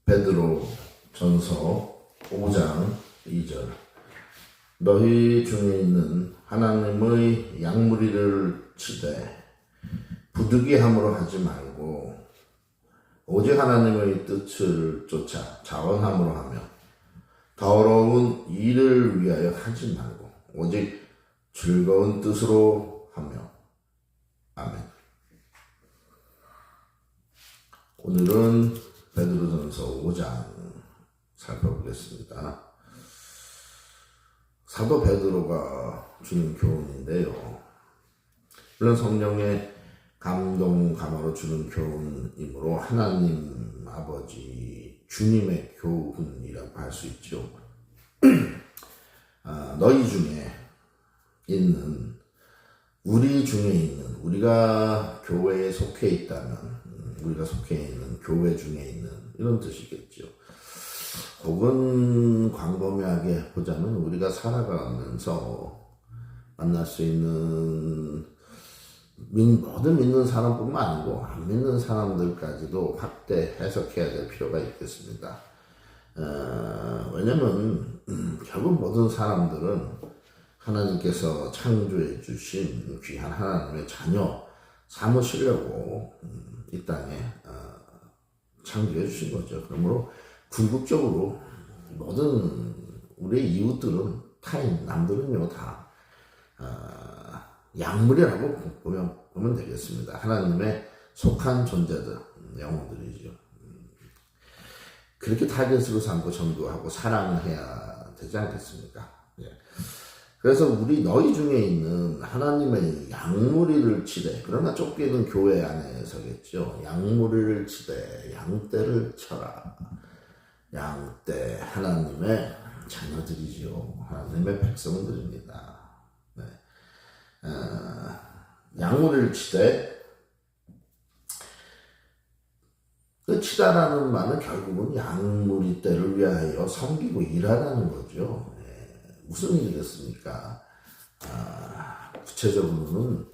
베드로 전서 5장 2절. 너희 중에 있는 하나님의 양무리를 치되 부득이함으로 하지 말고 오직 하나님의 뜻을 쫓아 자원함으로 하며 더러운 일을 위하여 하지 말고 오직 즐거운 뜻으로 하며. 아멘. 오늘은 베드로전서 5장 살펴보겠습니다. 사도 베드로가 주는 교훈인데요. 물론 성령의 감동 감화로 주는 교훈이므로 하나님 아버지 주님의 교훈이라고 할 수 있죠. 너희 중에 있는, 우리 중에 있는, 우리가 교회에 속해 있다면 우리가 속해 있는 교회 중에 있는 이런 뜻이겠죠. 혹은 광범위하게 보자면 우리가 살아가면서 만날 수 있는 모든 믿는 사람뿐만 아니고 안 믿는 사람들까지도 확대 해석해야 될 필요가 있겠습니다. 왜냐면 결국 모든 사람들은 하나님께서 창조해 주신 귀한 하나님의 자녀 삼으시려고 이 땅에 창조해 주신 거죠. 그러므로 궁극적으로 모든 우리의 이웃들은 타인 남들은요 다 양물이라고 보면 되겠습니다. 하나님의 속한 존재들, 영혼들이죠. 그렇게 타겟으로 삼고 전도하고 사랑해야 되지 않겠습니까? 예. 그래서 너희 중에 있는 하나님의 양무리를 치되, 그러나 쫓기는 교회 안에서겠죠. 양무리를 치되 양떼를 쳐라. 양떼, 하나님의 자녀들이죠. 하나님의 백성들입니다. 네. 양무리를 치되, 그 치다라는 말은 결국은 양무리 떼를 위하여 섬기고 일하라는 거죠. 무슨 일이겠습니까? 구체적으로는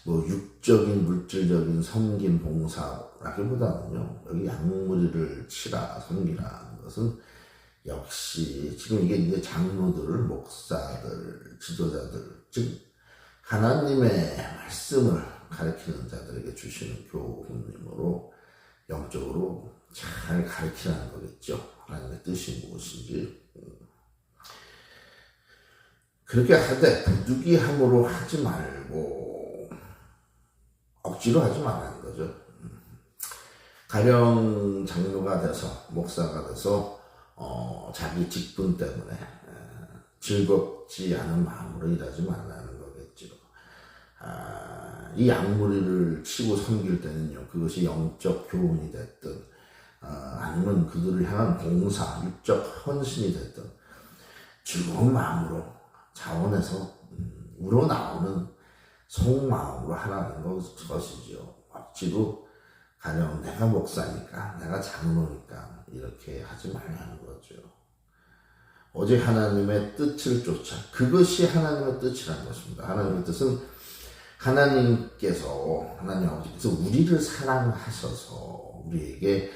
뭐 육적인 물질적인 섬김 봉사라기보다는요, 여기 양무리를 치라 섬기라는 것은 역시 지금 이게 장로들, 목사들, 지도자들, 즉 하나님의 말씀을 가르치는 자들에게 주시는 교훈이므로 영적으로 잘 가르치라는 거겠죠. 하나님의 뜻이 무엇인지. 그렇게 하되 부득이함으로 하지 말고 억지로 하지 말라는 거죠. 가령 장로가 돼서 목사가 돼서 자기 직분 때문에 즐겁지 않은 마음으로 일하지 말라는 거겠죠. 이 양무리를 치고 섬길 때는요, 그것이 영적 교훈이 됐든 아니면 그들을 향한 봉사, 육적 헌신이 됐든 즐거운 마음으로 자원해서 우러나오는 속마음으로 하라는 것이죠. 억지로 가령 내가 목사니까, 내가 장로니까 이렇게 하지 말라는 거죠. 오직 하나님의 뜻을 쫓아, 그것이 하나님의 뜻이라는 것입니다. 하나님의 뜻은 하나님 아버지께서 우리를 사랑하셔서 우리에게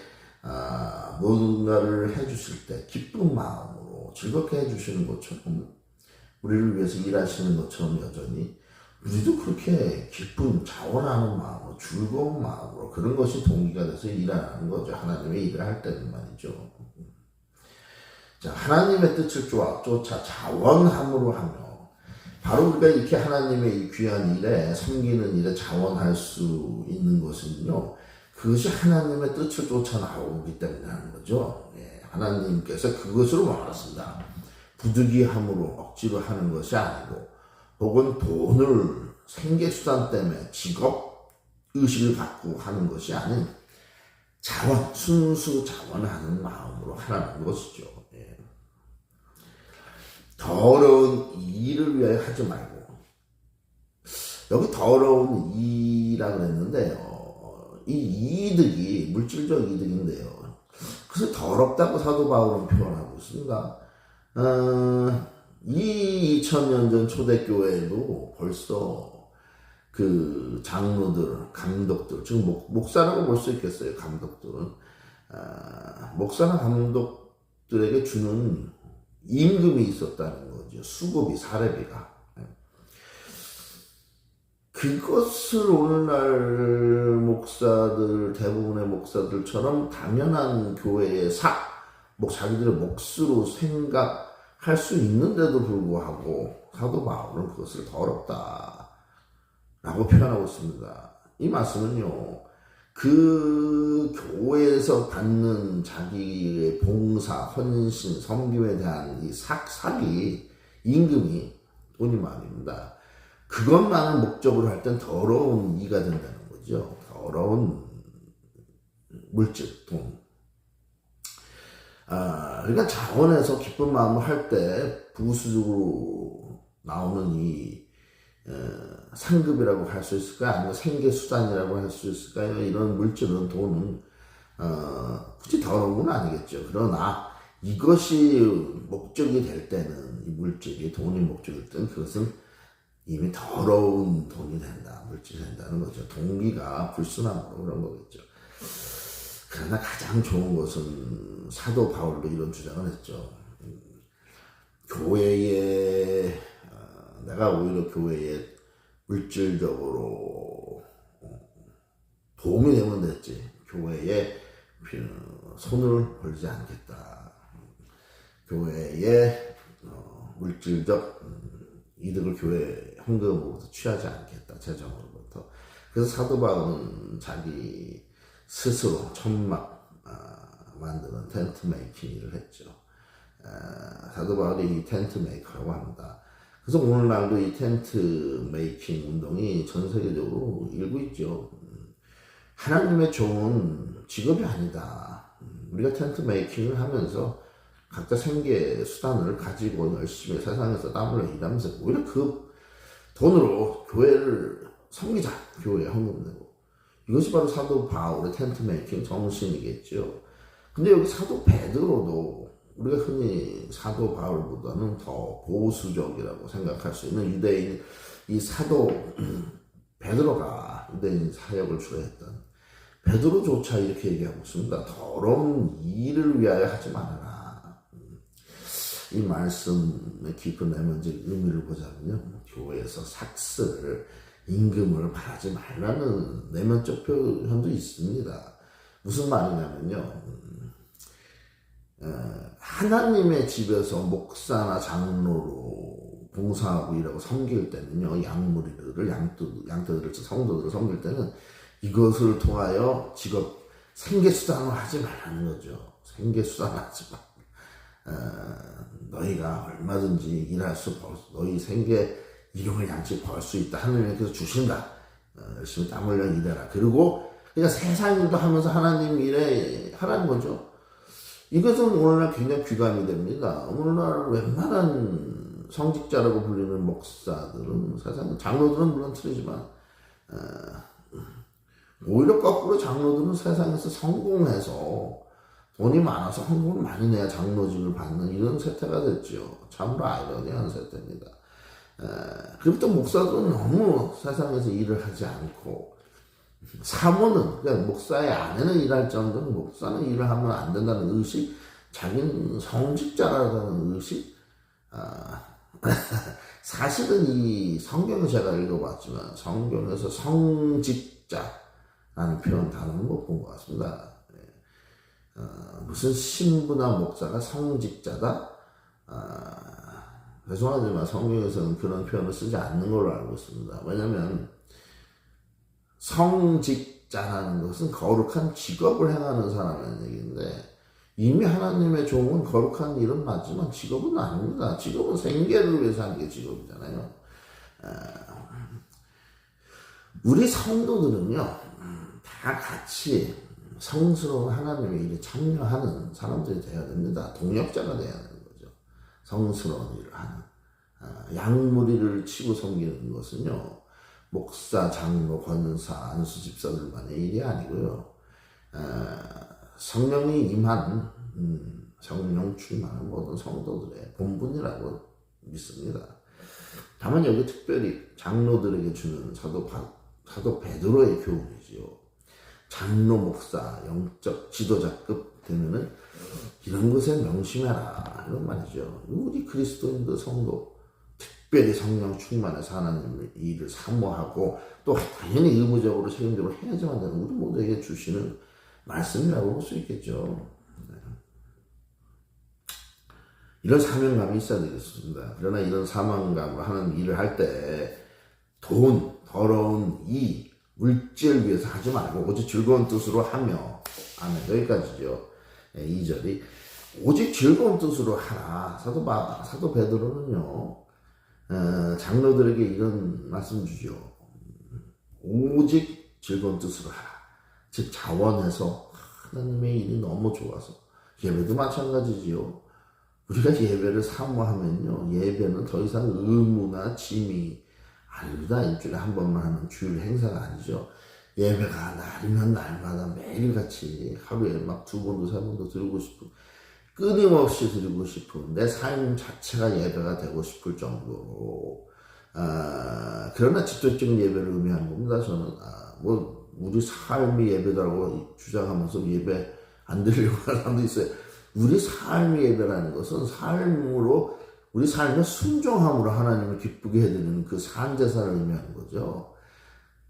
무언가를 해주실 때 기쁜 마음으로 즐겁게 해주시는 것처럼, 우리를 위해서 일하시는 것처럼 여전히 우리도 그렇게 기쁜 자원하는 마음으로, 즐거운 마음으로, 그런 것이 동기가 돼서 일하는 거죠. 하나님의 일을 할 때는 말이죠. 자, 하나님의 뜻을 쫓아 자원함으로 하며, 바로 우리가 이렇게 하나님의 이 귀한 일에, 섬기는 일에 자원할 수 있는 것은요, 그것이 하나님의 뜻을 쫓아 나오기 때문에 하는 거죠. 예, 하나님께서 그것으로 말했습니다. 부득이함으로 억지로 하는 것이 아니고, 혹은 돈을 생계수단 때문에 직업 의식을 갖고 하는 것이 아닌 자원, 순수 자원하는 마음으로 하라는 것이죠. 예. 더러운 일을 위하여 하지 말고, 여기 더러운 이라고 했는데요, 이 이득이 물질적 이득인데요, 그래서 더럽다고 사도 바울은 표현하고 있습니다. 2000년 전 초대교회에도 벌써 그 장로들, 감독들, 지금 목사라고 볼 수 있겠어요. 감독들은 목사나 감독들에게 주는 임금이 있었다는 거죠. 수고비, 사례비가. 그것을 오늘날 목사들, 대부분의 목사들처럼 당연한 교회의 자기들의 몫으로 생각할 수 있는데도 불구하고 사도 바울은 그것을 더럽다 라고 표현하고 있습니다. 이 말씀은요, 그 교회에서 받는 자기의 봉사, 헌신, 섬김에 대한 이 사기, 임금이 돈이 마음입니다. 그것만을 목적으로 할 땐 더러운 이가 된다는 거죠. 더러운 물질, 돈. 그러니까 자원에서 기쁜 마음을 할 때 부수적으로 나오는 이 상급이라고 할 수 있을까요? 아니면 생계수단이라고 할 수 있을까요? 이런 물질은, 돈은 굳이 더러운 건 아니겠죠. 그러나 이것이 목적이 될 때는, 이 물질이 돈이 목적일 때는 그것은 이미 더러운 돈이 된다, 물질이 된다는 거죠. 동기가 불순함으로 그런 거겠죠. 그러나 가장 좋은 것은 사도 바울도 이런 주장을 했죠. 교회에 내가 오히려 교회에 물질적으로 도움이 되면 됐지, 교회에 손을 벌지 않겠다. 교회에 물질적 이득을 교회 헌금으로부터 취하지 않겠다, 재정으로부터. 그래서 사도 바울은 자기 스스로 천막 만드는 텐트 메이킹 일을 했죠. 사도 바울이 이 텐트 메이커라고 합니다. 그래서 오늘날도 이 텐트 메이킹 운동이 전 세계적으로 일고 있죠. 하나님의 종은 직업이 아니다. 우리가 텐트 메이킹을 하면서 각자 생계 수단을 가지고 열심히 세상에서 땀 흘려 일하면서 오히려 그 돈으로 교회를 섬기자. 교회에 헌금 내고. 이것이 바로 사도 바울의 텐트 메이킹 정신이겠죠. 근데 여기 사도 베드로도 우리가 흔히 사도 바울보다는 더 보수적이라고 생각할 수 있는 유대인, 이 사도 베드로가 유대인 사역을 주로 했던 베드로조차 이렇게 얘기하고 있습니다. 더러운 일을 위하여 하지 말아라. 이 말씀의 깊은 내면적 의미를 보자면요, 교회에서 삭스를, 임금을 바라지 말라는 내면적 표현도 있습니다. 무슨 말이냐면요, 하나님의 집에서 목사나 장로로 봉사하고 일하고 섬길 때는요, 양떼들을, 성도들을 섬길 때는 이것을 통하여 직업, 생계수단을 하지 말라는 거죠. 생계수단을 하지 마. 너희가 얼마든지 일할 너희 생계 일용을 양치 벌 수 있다. 하나님께서 주신다. 열심히 땀 흘려 일해라. 그리고 그냥 세상 일도 하면서 하나님 일에 하라는 거죠. 이것은 오늘날 굉장히 귀감이 됩니다. 오늘날 웬만한 성직자라고 불리는 목사들은, 세상 장로들은 물론 틀리지만 오히려 거꾸로 장로들은 세상에서 성공해서 돈이 많아서 헌금을 많이 내야 장로직을 받는 이런 세태가 됐죠. 참으로 아이러니한 세태입니다. 그리고 또 목사들은 너무 세상에서 일을 하지 않고, 사모는, 그러니까 목사의 아내는 일할 정도는 목사는 일을 하면 안 된다는 의식, 자기는 성직자라는 의식. 사실은 이 성경을 제가 읽어봤지만 성경에서 성직자라는 표현 단어는 못 본 것 같습니다. 무슨 신부나 목사가 성직자다? 죄송하지만 성경에서는 그런 표현을 쓰지 않는 걸로 알고 있습니다. 왜냐하면 성직자라는 것은 거룩한 직업을 행하는 사람이라는 얘기인데, 이미 하나님의 종은 거룩한 일은 맞지만 직업은 아닙니다. 직업은 생계를 위해서 하는 게 직업이잖아요. 우리 성도들은요, 다 같이 성스러운 하나님의 일에 참여하는 사람들이 되어야 됩니다. 동역자가 되어야 되는 거죠. 성스러운 일을 하는. 양무리를 치고 섬기는 것은요, 목사, 장로, 권사, 안수 집사들만의 일이 아니고요, 성령이 임한, 성령 충만한 모든 성도들의 본분이라고 믿습니다. 다만 여기 특별히 장로들에게 주는 사도 베드로의 교훈이지요. 장로, 목사, 영적 지도자급 되면은 이런 것에 명심해라 이런 말이죠. 우리 그리스도인들 성도 특별히 성령 충만해서 하나님의 일을 사모하고 또 당연히 의무적으로 책임적으로 해야지만 되는 우리 모두에게 주시는 말씀이라고 볼 수 있겠죠. 이런 사명감이 있어야 되겠습니다. 그러나 이런 사명감으로 하는 일을 할 때 돈, 더러운 이 물질을 위해서 하지 말고 오직 즐거운 뜻으로 하며 아멘. 여기까지죠. 2절이 오직 즐거운 뜻으로 하라. 사도 베드로는요 장로들에게 이런 말씀 주죠. 오직 즐거운 뜻으로 하라. 즉 자원해서 하나님의 일이 너무 좋아서 예배도 마찬가지지요. 우리가 예배를 사모하면요 예배는 더 이상 의무나 짐이 아닙니다. 일주일에 한 번만 하는 주일 행사가 아니죠. 예배가 날이면 날마다 매일같이 하루에 막 2번도 3번도 드리고 싶은 끊임없이 드리고 싶은 내 삶 자체가 예배가 되고 싶을 정도로 그러나 직접적인 예배를 의미하는 겁니다. 저는 뭐 우리 삶이 예배라고 주장하면서 예배 안 드리려고 하는 사람도 있어요. 우리 삶의 예배라는 것은 삶으로 우리 삶의 순종함으로 하나님을 기쁘게 해드리는 그 산제사를 의미하는 거죠.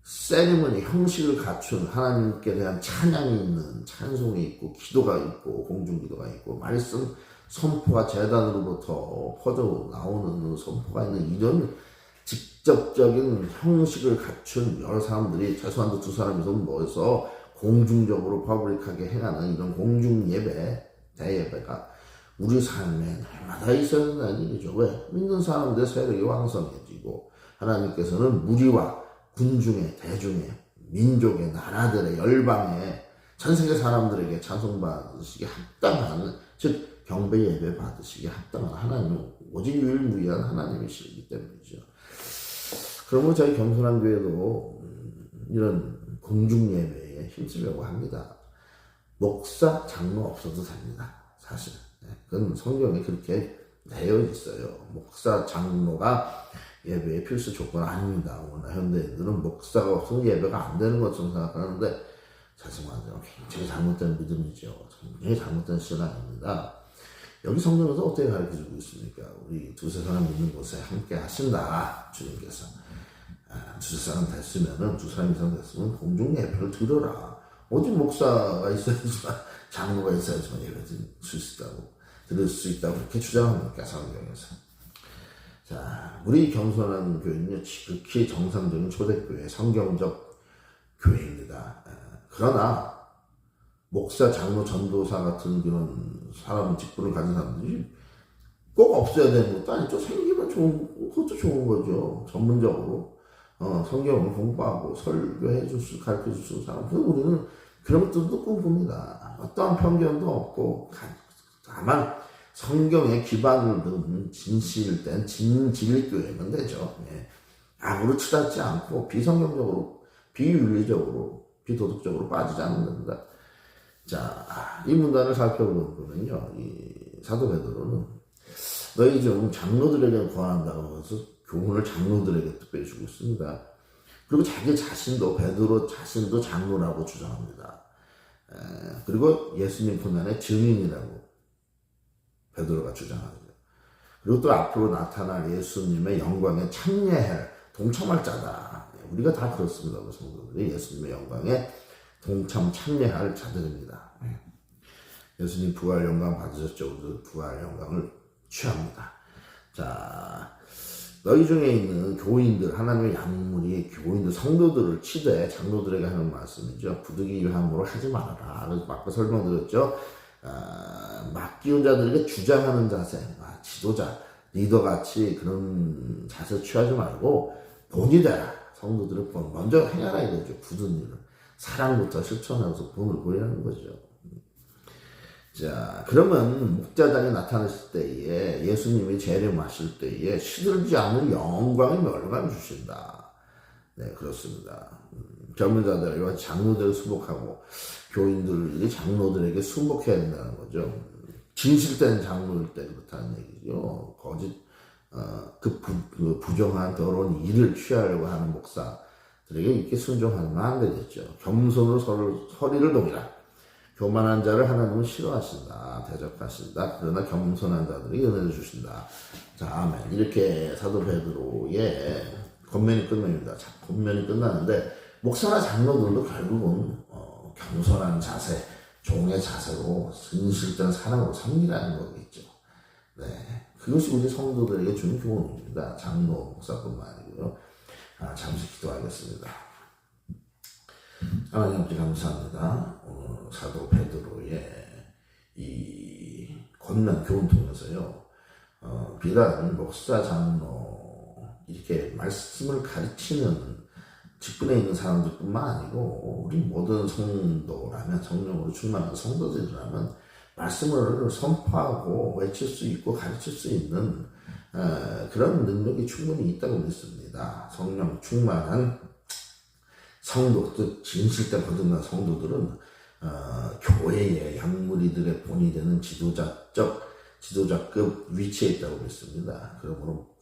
세리머니 형식을 갖춘 하나님께 대한 찬양이 있는 찬송이 있고 기도가 있고 공중기도가 있고 말씀 선포가 제단으로부터 퍼져 나오는 선포가 있는 이런 직접적인 형식을 갖춘 여러 사람들이 최소한도 2사람 이상 모여서 공중적으로 퍼블릭하게 행하는 이런 공중 예배 대예배가 우리 삶에 날마다 있어야 된다는 얘기죠. 왜? 믿는 사람들의 세력이 왕성해지고 하나님께서는 무리와 군중의 대중의 민족의 나라들의 열방의 전세계 사람들에게 찬송받으시기 합당한 즉 경배 예배 받으시기 합당한 하나님 오직 유일무이한 하나님이시기 때문이죠. 그러면 저희 겸손한 교회도 이런 공중 예배에 힘쓰려고 합니다. 목사, 장로 없어도 됩니다. 사실 그건 성경에 그렇게 되어 있어요. 목사, 장로가 예배의 필수 조건 아닙니다. 오늘 현대인들은 목사가 없으면 예배가 안 되는 것처럼 생각하는데 죄송하죠. 굉장히 잘못된 믿음이죠. 굉장히 잘못된 신앙입니다. 여기 성경에서 어떻게 가르쳐주고 있습니까? 우리 2-3사람 믿는 곳에 함께 하신다. 주님께서 2-3사람 됐으면은 2사람 이상 됐으면 공중 예배를 드려라. 오직 목사가 있어야지만 장로가 있어야지만 예배 드릴 수 있다고 그렇게 주장합니까? 성경에서. 자, 우리 겸손한 교회는요, 지극히 정상적인 초대교회, 성경적 교회입니다. 그러나, 목사, 장로, 전도사 같은 그런 사람, 직분을 가진 사람들이 꼭 없어야 되는 것도 아니죠. 생기면 그것도 좋은 거죠. 전문적으로. 성경을 공부하고 설교해 가르쳐 줄 수 있는 사람. 우리는 그런 것들도 꿈꿉니다. 어떠한 편견도 없고, 다만, 성경에 기반을 둔 진실된 진실교회면 되죠. 예. 악으로 치닫지 않고 비성경적으로, 비윤리적으로, 비도덕적으로 빠지지 않는 겁니다. 자, 이 문단을 살펴보면요, 이 사도 베드로는 너희 좀 장로들에게 권한다고 해서 교훈을 장로들에게 특별히 주고 있습니다. 그리고 자기 자신도 베드로 자신도 장로라고 주장합니다. 그리고 예수님 편안의 증인이라고 베드로가 주장하죠. 그리고 또 앞으로 나타날 예수님의 영광에 참여할 동참할 자다. 우리가 다 그렇습니다. 우리 성도들이 예수님의 영광에 동참 참여할 자들입니다. 예수님 부활 영광 받으셨죠. 우리도 부활 영광을 취합니다. 자, 너희 중에 있는 교인들, 하나님의 양물이 교인들, 성도들을 치되 장로들에게 하는 말씀이죠. 부득이 유함으로 하지 말아라. 그래서 아까 설명드렸죠. 맡기운 자들에게 주장하는 자세, 지도자, 리더같이 그런 자세 취하지 말고 본이 되라. 성도들은 먼저 행하라 이거죠. 굳은 일을. 사랑부터 실천하면서 본을 보이는 거죠. 자, 그러면 목자장이 나타났을 때에 예수님이 재림하실 때에 시들지 않는 영광의 멸관을 주신다. 네, 그렇습니다. 젊은 자들과 장로들을 수복하고 교인들이 장로들에게 순복해야 된다는 거죠. 진실된 장로일 때 그렇다는 얘기죠. 거짓 그 부정한 더러운 일을 취하려고 하는 목사 이렇게 순종하면 안 되겠죠. 겸손으로 허리를 동이라. 교만한 자를 하나님은 싫어하신다. 대적하신다. 그러나 겸손한 자들이 은혜를 주신다. 자, 아멘. 이렇게 사도 베드로의 권면이 끝납니다. 자, 권면이 끝나는데 목사나 장로들도 결국은 겸손한 자세, 종의 자세로 진실된 사랑으로 섬기라는 거겠죠. 네, 그것이 우리 성도들에게 주는 교훈입니다. 장로, 목사뿐만 아니고요. 잠시 기도하겠습니다. 하나님 아버지 감사합니다. 오늘 사도 베드로의 이 권면 교훈 통해서요. 비단 목사, 장로 이렇게 말씀을 가르치는 직분에 있는 사람들뿐만 아니고 우리 모든 성도라면, 성령으로 충만한 성도들이라면 말씀을 선포하고 외칠 수 있고 가르칠 수 있는 그런 능력이 충분히 있다고 믿습니다. 성령 충만한 성도, 즉 진실된 거듭난 성도들은 교회의 양무리들의 본이 되는 지도자급 위치에 있다고 믿습니다. 그러므로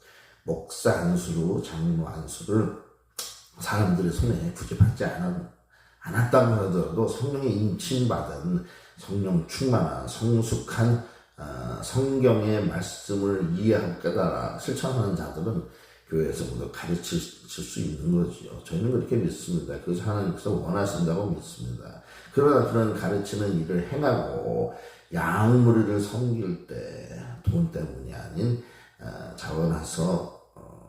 목사 안수로 장로 안수를 사람들의 손에 굳이 받지 않았다고 하더라도 성령에 인침받은 성령 충만한 성숙한 성경의 말씀을 이해하고 깨달아 실천하는 자들은 교회에서 모두 가르칠 수 있는 거죠. 저희는 그렇게 믿습니다. 그래서 하나님께서 원하신다고 믿습니다. 그러나 그런 가르치는 일을 행하고 양무리를 섬길 때 돈 때문이 아닌 자원해서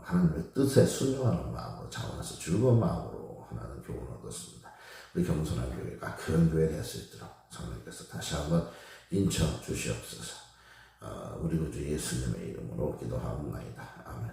하나님의 뜻에 순종하는 마음으로, 자원해서 즐거운 마음으로 하나는 교훈을 얻었습니다. 우리 겸손한 교회가 그런 교회가 될 수 있도록 성령께서 다시 한번 인쳐 주시옵소서. 우리 구주 예수님의 이름으로 기도하옵나이다. 아멘.